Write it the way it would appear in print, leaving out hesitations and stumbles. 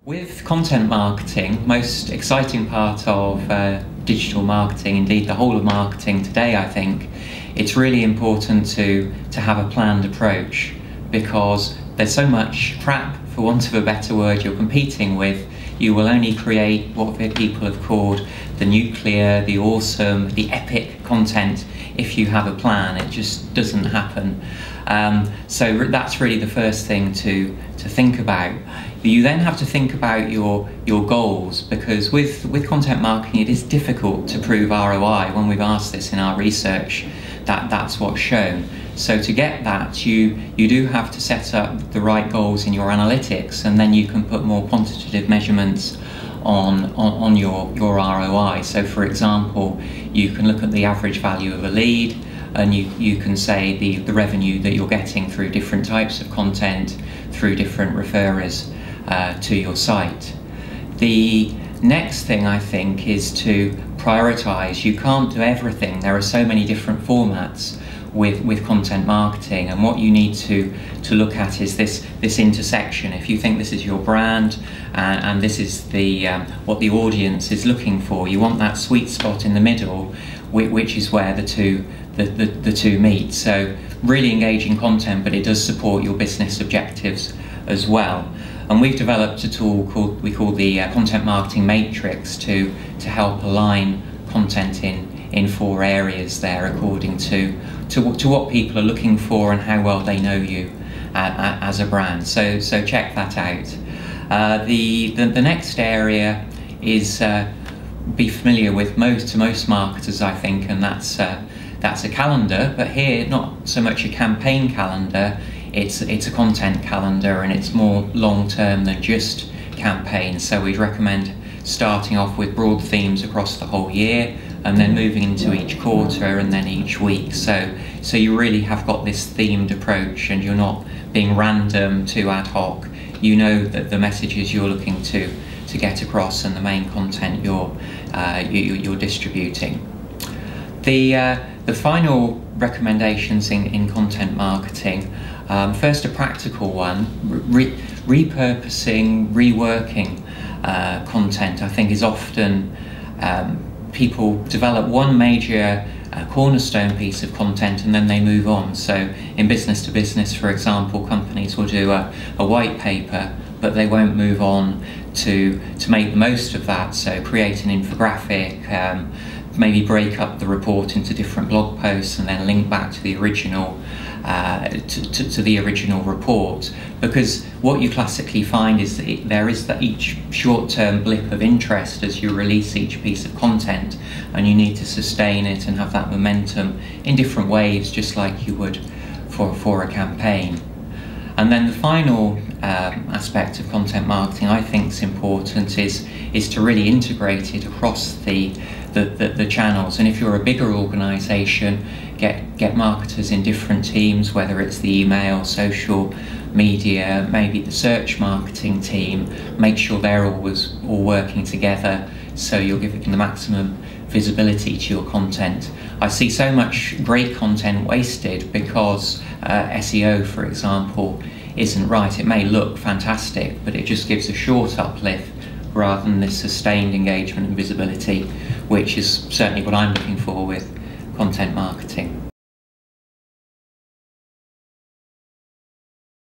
With content marketing, most exciting part of digital marketing, indeed the whole of marketing today, I think, it's really important to have a planned approach, because there's so much crap, for want of a better word, you're competing with. You will only create what people have called the nuclear, the awesome, the epic content if you have a plan. It just doesn't happen. So that's really the first thing to think about. You then have to think about your goals, because with content marketing it is difficult to prove ROI. When we've asked this in our research, that's what's shown. So to get that, you do have to set up the right goals in your analytics, and then you can put more quantitative measurements on your ROI. So for example, you can look at the average value of a lead, and you can say the revenue that you're getting through different types of content, through different referrers to your site. The next thing, I think, is to prioritize. You can't do everything. There are so many different formats with content marketing, and what you need to look at is this intersection. If you think this is your brand and this is what the audience is looking for, you want that sweet spot in the middle, which is where the two meet. So really engaging content, but it does support your business objectives as well. And we've developed a tool we call the content marketing matrix to help align content in 4 areas there, according to what people are looking for and how well they know you as a brand. So check that out. The next area is be familiar with most marketers, I think, and that's a calendar. But here, not so much a campaign calendar. It's a content calendar, and it's more long-term than just campaigns. So we'd recommend starting off with broad themes across the whole year, and then moving into each quarter and then each week. So you really have got this themed approach, and you're not being random to ad hoc. You know that the messages you're looking to get across and the main content you're distributing. The final recommendations in content marketing. First, a practical one. Repurposing, reworking content, I think, is often people develop one major cornerstone piece of content and then they move on. So in business to business, for example, companies will do a white paper, but they won't move on to make the most of that. So create an infographic, maybe break up the report into different blog posts, and then link back to the original to the original report. Because what you classically find is that there is each short-term blip of interest as you release each piece of content, and you need to sustain it and have that momentum in different ways, just like you would for a campaign. And then the final aspect of content marketing I think is important is to really integrate it across the channels. And if you're a bigger organisation, get marketers in different teams, whether it's the email, social media, maybe the search marketing team. Make sure they're always all working together, so you're giving the maximum visibility to your content. I see so much great content wasted because SEO, for example, isn't right. It may look fantastic, but it just gives a short uplift rather than this sustained engagement and visibility, which is certainly what I'm looking for with content marketing.